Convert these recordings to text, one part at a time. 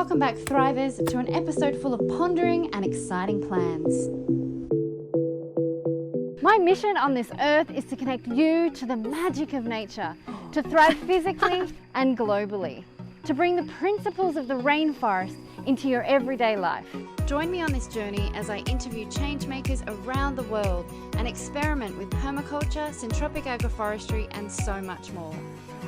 Welcome back, Thrivers, to an episode full of pondering and exciting plans. My mission on this earth is to connect you to the magic of nature, to thrive physically and globally, to bring the principles of the rainforest into your everyday life. Join me on this journey as I interview changemakers around the world and experiment with permaculture, syntropic agroforestry, and so much more.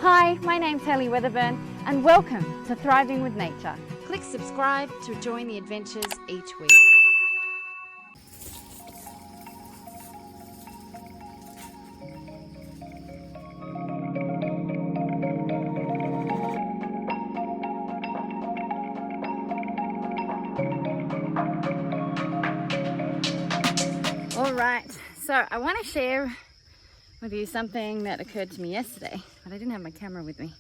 Hi, my name's Helly Weatherburn, and welcome to Thriving with Nature. Click subscribe to join the adventures each week. Alright, so I want to share with you something that occurred to me yesterday, but I didn't have my camera with me.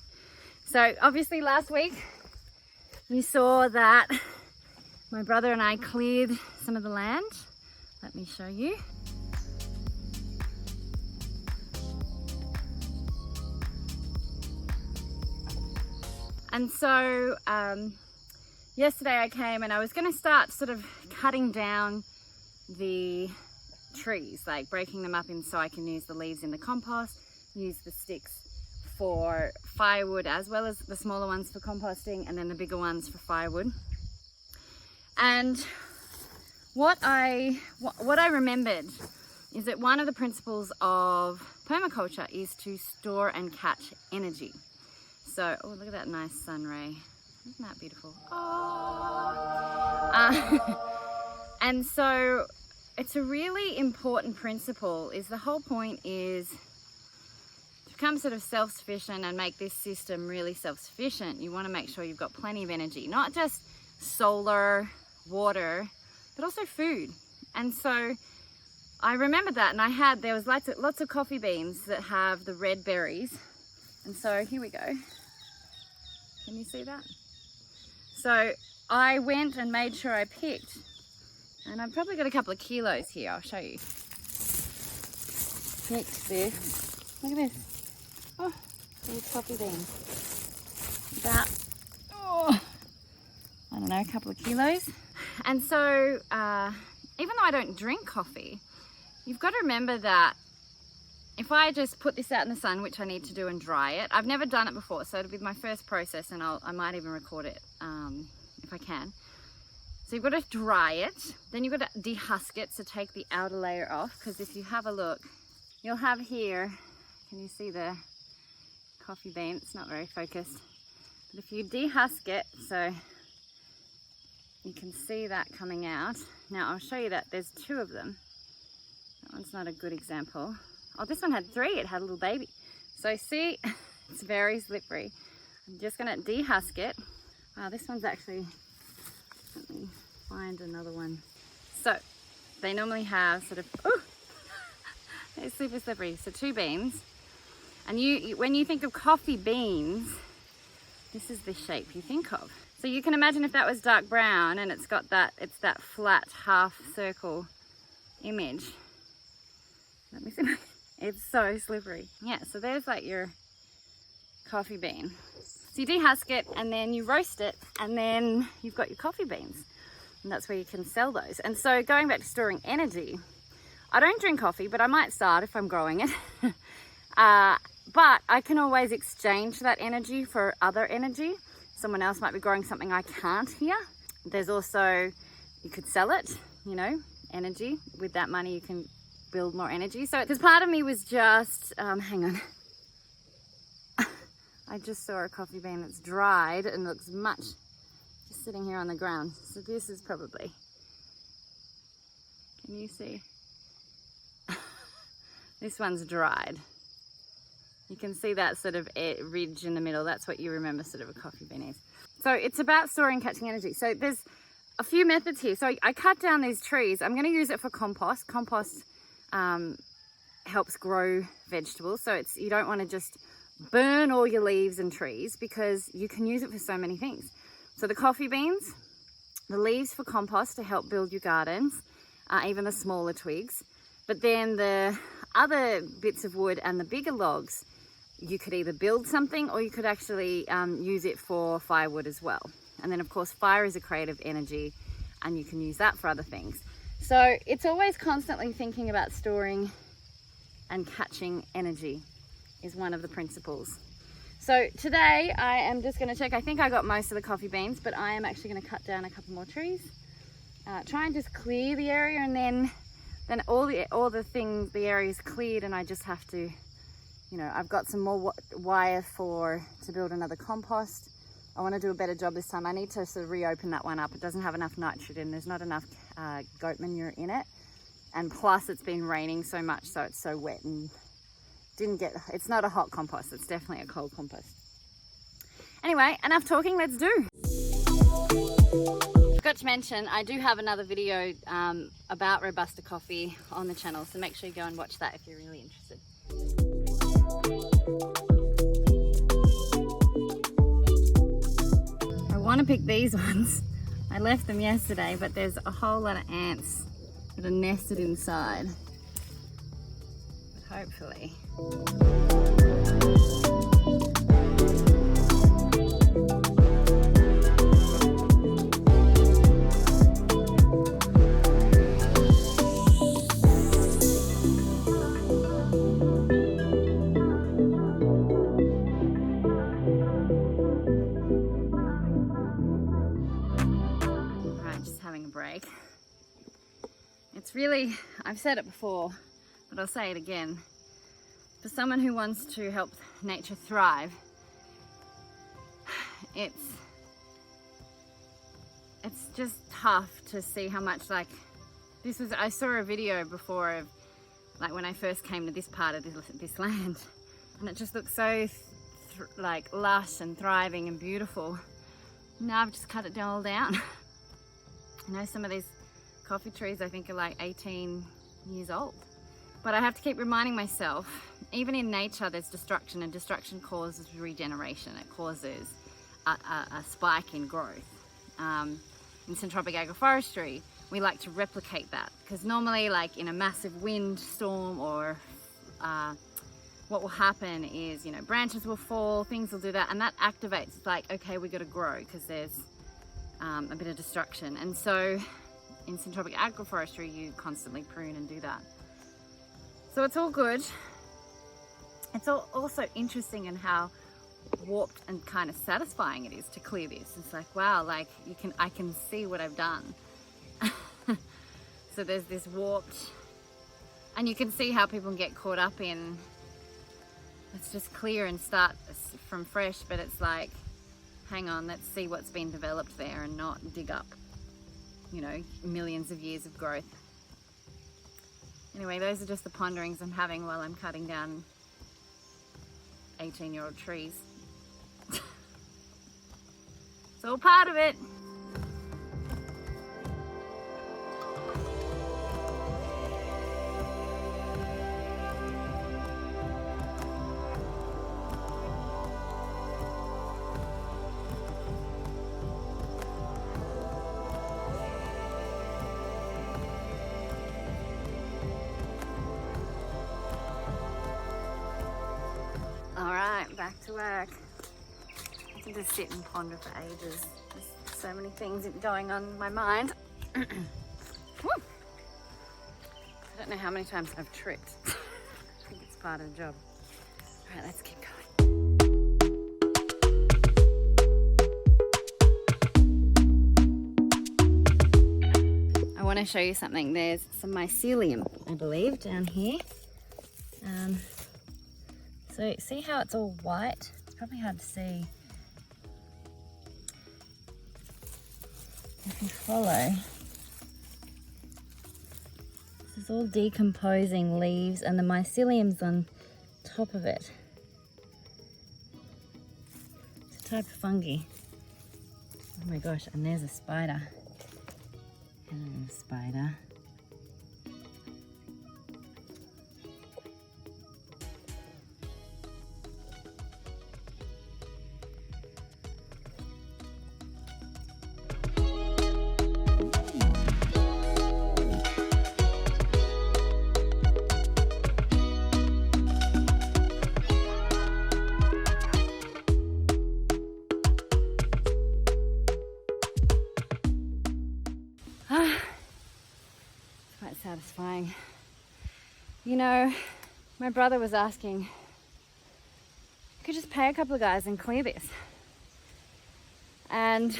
So obviously last week you saw that my brother and I cleared some of the land. Let me show you. And so yesterday I came and I was going to start sort of cutting down the trees, like breaking them up in so I can use the leaves in the compost, use the sticks for firewood, as well as the smaller ones for composting, and then the bigger ones for firewood. And what I remembered is that one of the principles of permaculture is to store and catch energy. So, oh, look at that nice sun ray. Isn't that beautiful? And so it's a really important principle. Is the whole point is to become sort of self-sufficient and make this system really self-sufficient. You want to make sure you've got plenty of energy, not just solar, water, but also food. And so I remembered that, and there was lots of coffee beans that have the red berries. And so here we go. Can you see that? So I went and made sure I picked, and I've probably got a couple of kilos here. I'll show you. Picked this. Look at this. Oh, these coffee beans. About, I don't know, a couple of kilos. And so, even though I don't drink coffee, you've got to remember that if I just put this out in the sun, which I need to do and dry it, I've never done it before, so it'll be my first process, and I might even record it if I can. So you've got to dry it, then you've got to dehusk it, so take the outer layer off, because if you have a look, you'll have here, can you see the coffee bean? It's not very focused, but if you dehusk it, so you can see that coming out. Now I'll show you that there's two of them. That one's not a good example. Oh, this one had three, it had a little baby. So see, it's very slippery. I'm just gonna dehusk it. Wow, this one's actually, let me find another one. So they normally have sort of, oh, they're super slippery. So two beans. And when you think of coffee beans, this is the shape you think of. So you can imagine if that was dark brown and it's got that, it's that flat half circle image. Let me see. It's so slippery. Yeah, so there's like your coffee bean. So you dehusk it and then you roast it, and then you've got your coffee beans. And that's where you can sell those. And so going back to storing energy, I don't drink coffee, but I might start if I'm growing it. But I can always exchange that energy for other energy. Someone else might be growing something I can't here. There's also, you could sell it, you know, energy. With that money you can build more energy. So, because part of me was just, hang on. I just saw a coffee bean that's dried and looks much, just sitting here on the ground. So this is probably, can you see? This one's dried. You can see that sort of ridge in the middle. That's what you remember sort of a coffee bean is. So it's about storing, catching energy. So there's a few methods here. So I cut down these trees. I'm going to use it for compost. Compost helps grow vegetables. So you don't want to just burn all your leaves and trees, because you can use it for so many things. So the coffee beans, the leaves for compost to help build your gardens, even the smaller twigs. But then the other bits of wood and the bigger logs, you could either build something or you could actually use it for firewood as well. And then of course fire is a creative energy and you can use that for other things. So it's always constantly thinking about storing and catching energy is one of the principles. So today I am just going to check. I think I got most of the coffee beans, but I am actually going to cut down a couple more trees. Try and just clear the area, and then all the things, the area is cleared, and I just have to, you know, I've got some more wire to build another compost. I want to do a better job this time. I need to sort of reopen that one up. It doesn't have enough nitrogen. There's not enough goat manure in it. And plus it's been raining so much, so it's so wet and it's not a hot compost. It's definitely a cold compost. Anyway, enough talking, let's do. Forgot to mention, I do have another video about Robusta coffee on the channel. So make sure you go and watch that if you're really interested. I want to pick these ones. I left them yesterday, but there's a whole lot of ants that are nested inside. But hopefully. It's really, I've said it before, but I'll say it again. For someone who wants to help nature thrive, it's just tough to see how much, like, I saw a video before of, like, when I first came to this part of this land, and it just looked so like lush and thriving and beautiful. Now I've just cut it all down. I know some of these coffee trees I think are like 18 years old. But I have to keep reminding myself, even in nature there's destruction, and destruction causes regeneration. It causes a spike in growth. In syntropic agroforestry, we like to replicate that, because normally, like in a massive wind storm or what will happen is, you know, branches will fall, things will do that, and that activates. It's like, okay, we got to grow because there's a bit of destruction. And so in syntropic agroforestry, you constantly prune and do that. So it's all good. It's also interesting in how warped and kind of satisfying it is to clear this. It's like, wow, like I can see what I've done. So there's this warped, and you can see how people can get caught up in, let's just clear and start from fresh, but it's like, hang on, let's see what's been developed there and not dig up, you know, millions of years of growth. Anyway, those are just the ponderings I'm having while I'm cutting down 18-year-old trees. It's all part of it. Alright, back to work. I can just sit and ponder for ages. There's so many things going on in my mind. I don't know how many times I've tripped. I think it's part of the job. Alright, let's keep going. I want to show you something. There's some mycelium, I believe, down here. So see how it's all white? It's probably hard to see. If you follow, this is all decomposing leaves, and the mycelium's on top of it. It's a type of fungi. Oh my gosh, and there's a spider. Hello, spider. It's quite satisfying. You know, my brother was asking, I could just pay a couple of guys and clear this. And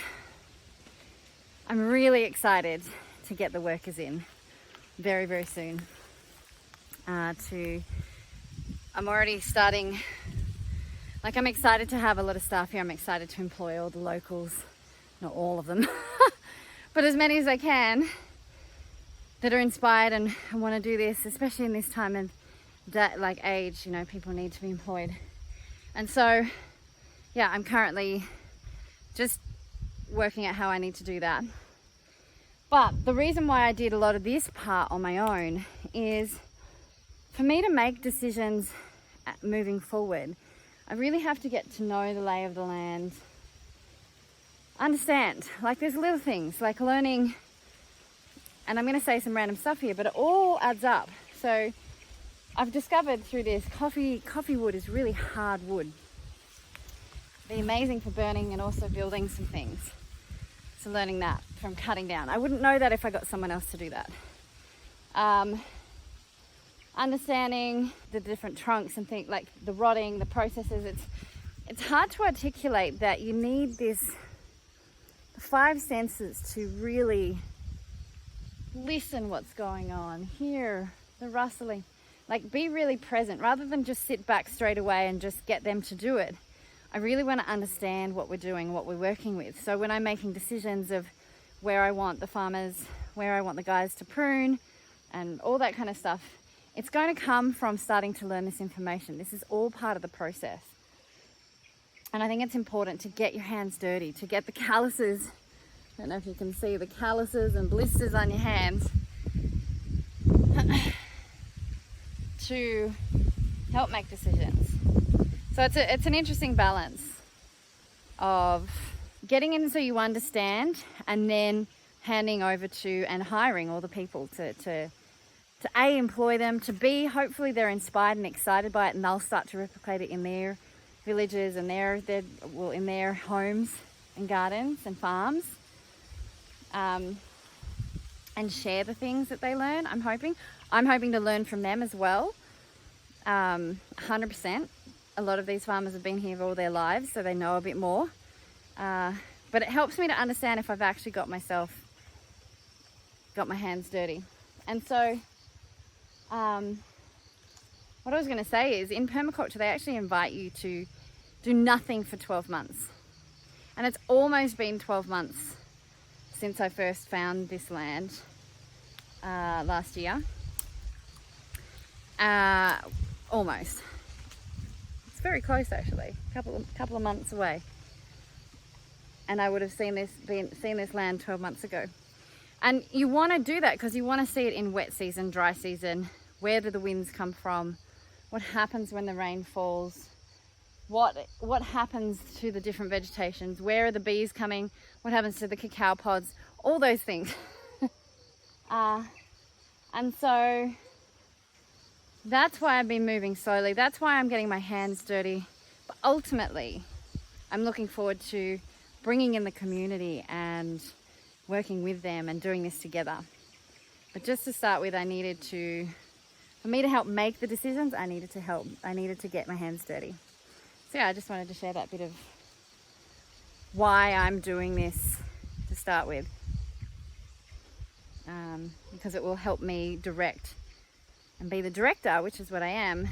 I'm really excited to get the workers in very, very soon. I'm already starting, like I'm excited to have a lot of staff here. I'm excited to employ all the locals, not all of them, but as many as I can that are inspired and want to do this, especially in this time of age, you know, people need to be employed. And so, yeah, I'm currently just working out how I need to do that. But the reason why I did a lot of this part on my own is for me to make decisions moving forward. I really have to get to know the lay of the land, understand, like there's little things like learning, and I'm going to say some random stuff here, but it all adds up. So I've discovered through this coffee wood is really hard wood. It'd be amazing for burning and also building some things. So learning that from cutting down. I wouldn't know that if I got someone else to do that. Understanding the different trunks and things like the rotting, the processes. It's hard to articulate that you need the 5 senses to really listen what's going on, hear the rustling, like be really present rather than just sit back straight away and just get them to do it. I really want to understand what we're doing, what we're working with. So when I'm making decisions of where I want the farmers, where I want the guys to prune and all that kind of stuff, it's going to come from starting to learn this information. This is all part of the process. And I think it's important to get your hands dirty, to get the calluses, I don't know if you can see the calluses and blisters on your hands, to help make decisions. So it's an interesting balance of getting in so you understand and then handing over to and hiring all the people to A, employ them, to B, hopefully they're inspired and excited by it and they'll start to replicate it in their villages and in their homes and gardens and farms, and share the things that they learn. I'm hoping to learn from them as well. 100%. A lot of these farmers have been here all their lives, so they know a bit more. But it helps me to understand if I've actually got my hands dirty. And so what I was going to say is in permaculture, they actually invite you to do nothing for 12 months. And it's almost been 12 months since I first found this land last year. Almost. It's very close actually, couple of months away. And I would have seen this land 12 months ago. And you want to do that because you want to see it in wet season, dry season. Where do the winds come from? What happens when the rain falls? What happens to the different vegetations? Where are the bees coming? What happens to the cacao pods? All those things. And so that's why I've been moving slowly. That's why I'm getting my hands dirty. But ultimately, I'm looking forward to bringing in the community and working with them and doing this together. But just to start with, for me to help make the decisions, I needed to get my hands dirty. So yeah, I just wanted to share that bit of why I'm doing this to start with. Because it will help me direct and be the director, which is what I am,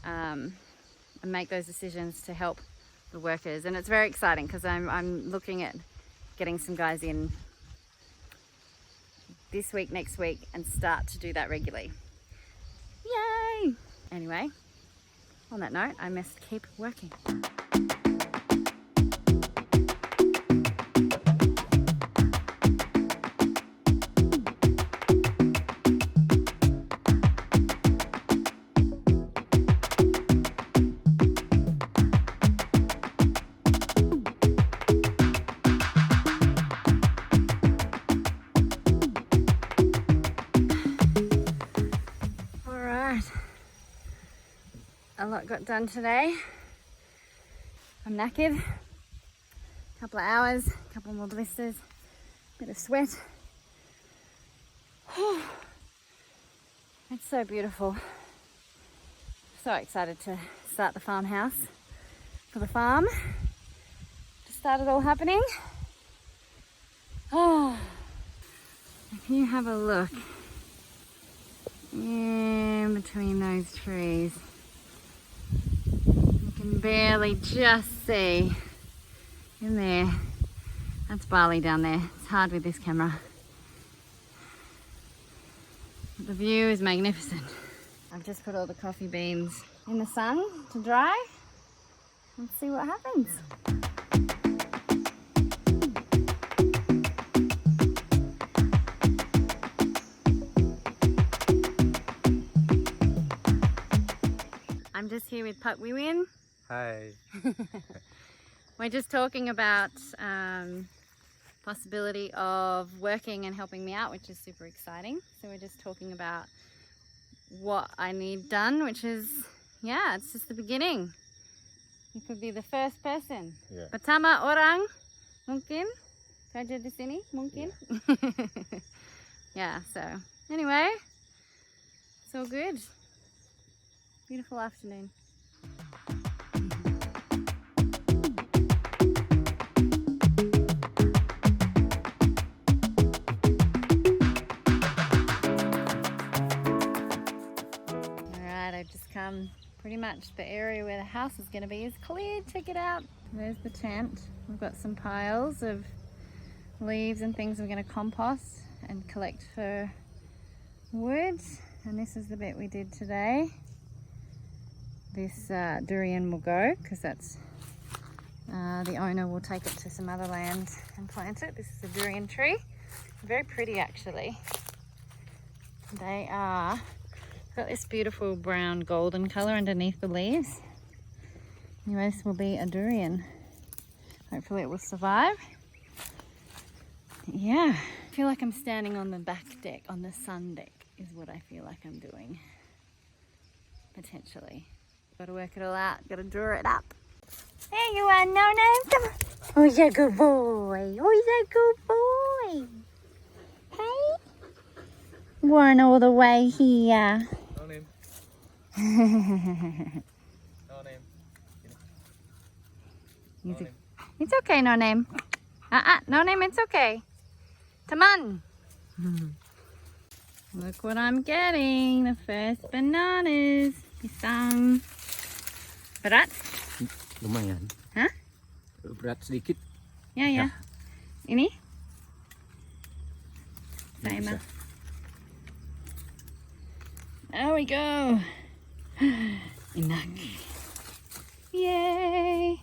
and make those decisions to help the workers. And it's very exciting because I'm looking at getting some guys in this week, next week, and start to do that regularly. Yay! Anyway, on that note, I must keep working. A lot got done today. I'm knackered. A couple of hours, a couple more blisters, bit of sweat. It's so beautiful. So excited to start the farmhouse for the farm. To start it all happening. Oh, if you have a look in between those trees, you can barely just see in there. That's barley down there. It's hard with this camera. But the view is magnificent. I've just put all the coffee beans in the sun to dry. Let's see what happens. I'm just here with Pat Wiwin. Hi. We're just talking about possibility of working and helping me out, which is super exciting. So we're just talking about what I need done, which is, yeah, it's just the beginning. You could be the first person. Yeah. Pertama orang mungkin kerja di sini mungkin. Yeah, so anyway, it's all good. Beautiful afternoon. Alright, I've just come pretty much the area where the house is going to be is cleared. Check it out. There's the tent. We've got some piles of leaves and things we're going to compost and collect for wood. And this is the bit we did today. This durian will go because that's the owner will take it to some other land and plant it. This is a durian tree. Very pretty actually. They are got this beautiful brown golden color underneath the leaves. Anyway, this will be a durian. Hopefully it will survive. Yeah, I feel like I'm standing on the back deck, on the sun deck is what I feel like I'm doing. Potentially. Got to work it all out, got to draw it up. There you are, no name, come on. Oh, you're a good boy, oh, you're a good boy. Hey? Worn all the way here. No name. No name. No name. It's okay, no name. No name, it's okay. Taman. Look what I'm getting, the first bananas. Pisang. Berat? Lumayan. Hah? Berat sedikit. Ya, ya. Ini? Nggak bisa. Sama. There we go. Enak. Yay.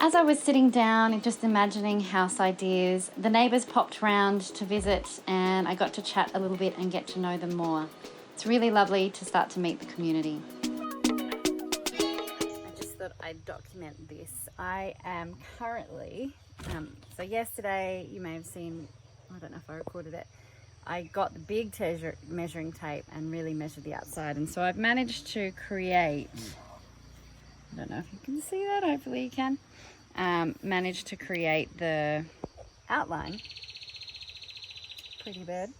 As I was sitting down and just imagining house ideas, the neighbours popped round to visit and I got to chat a little bit and get to know them more. It's really lovely to start to meet the community. I just thought I'd document this. I am currently, so yesterday you may have seen, I don't know if I recorded it, I got the big measuring tape and really measured the outside, and so I've managed to create, I don't know if you can see that, hopefully you can, managed to create the outline. Pretty bird.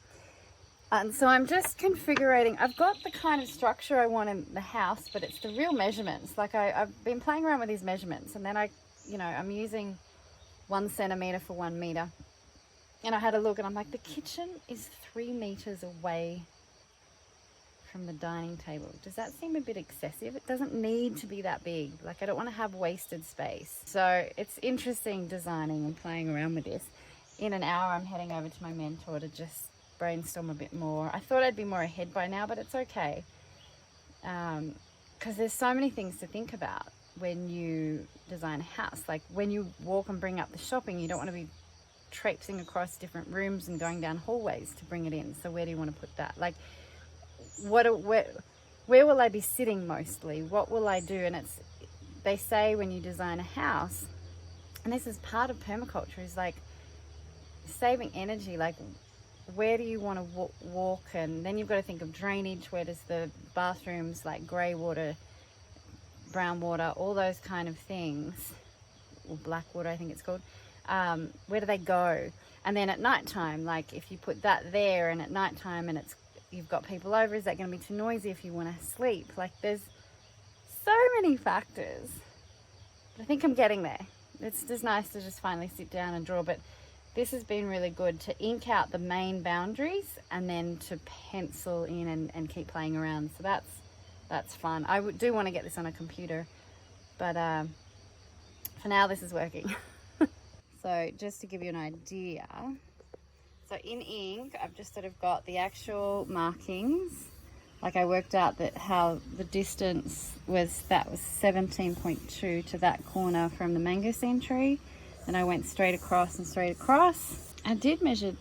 And so I'm just configuring, I've got the kind of structure I want in the house, but it's the real measurements. Like I've been playing around with these measurements, and then I'm using 1 centimeter for 1 meter. And I had a look and I'm like, the kitchen is 3 meters away from the dining table. Does that seem a bit excessive? It doesn't need to be that big. Like I don't want to have wasted space. So it's interesting designing and playing around with this. In an hour, I'm heading over to my mentor to just brainstorm a bit more. I thought I'd be more ahead by now, but it's okay. Because there's so many things to think about when you design a house. Like when you walk and bring up the shopping, you don't want to be traipsing across different rooms and going down hallways to bring it in. So where do you want to put that? Like where will I be sitting mostly? What will I do? And they say when you design a house, and this is part of permaculture, is like saving energy. Like where do you want to walk? And then you've got to think of drainage. Where does the bathrooms, like grey water, brown water, all those kind of things, or black water I think it's called, where do they go? And then at nighttime, like if you put that there and at nighttime and you've got people over, is that going to be too noisy if you want to sleep? Like there's so many factors. But I think I'm getting there. It's just nice to just finally sit down and draw, but this has been really good to ink out the main boundaries and then to pencil in and keep playing around. So that's fun. I do want to get this on a computer, but for now this is working. So just to give you an idea, so in ink I've just sort of got the actual markings. Like I worked out that how the distance was, that was 17.2 to that corner from the mangosteen tree. And I went straight across and straight across. I did measure,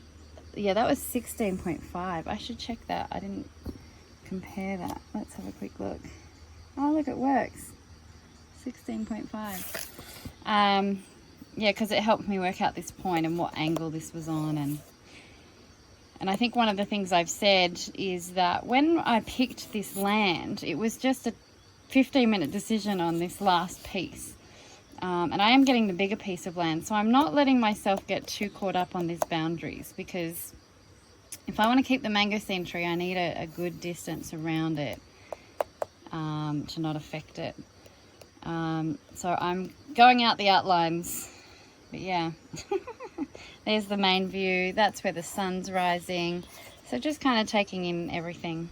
yeah, that was 16.5. I should check that. I didn't compare that. Let's have a quick look. Oh, look, it works. 16.5. Yeah, because it helped me work out this point and what angle this was on. And I think one of the things I've said is that when I picked this land, it was just a 15-minute decision on this last piece. And I am getting the bigger piece of land, so I'm not letting myself get too caught up on these boundaries, because if I want to keep the mangosteen tree, I need a good distance around it to not affect it. So I'm going out the outlines, but yeah. There's the main view. That's where the sun's rising. So just kind of taking in everything.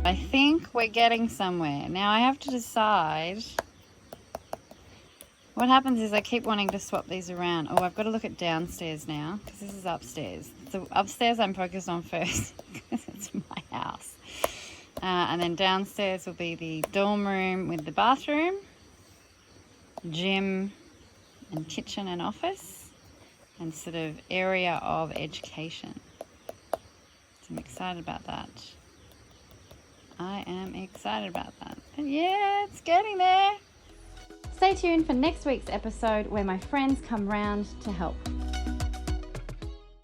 I think we're getting somewhere. Now I have to decide. What happens is I keep wanting to swap these around. Oh, I've got to look at downstairs now because this is upstairs. So upstairs I'm focused on first because it's my house. And then downstairs will be the dorm room with the bathroom, gym and kitchen and office, and sort of area of education. So I'm excited about that. I am excited about that. But yeah, it's getting there. Stay tuned for next week's episode where my friends come round to help.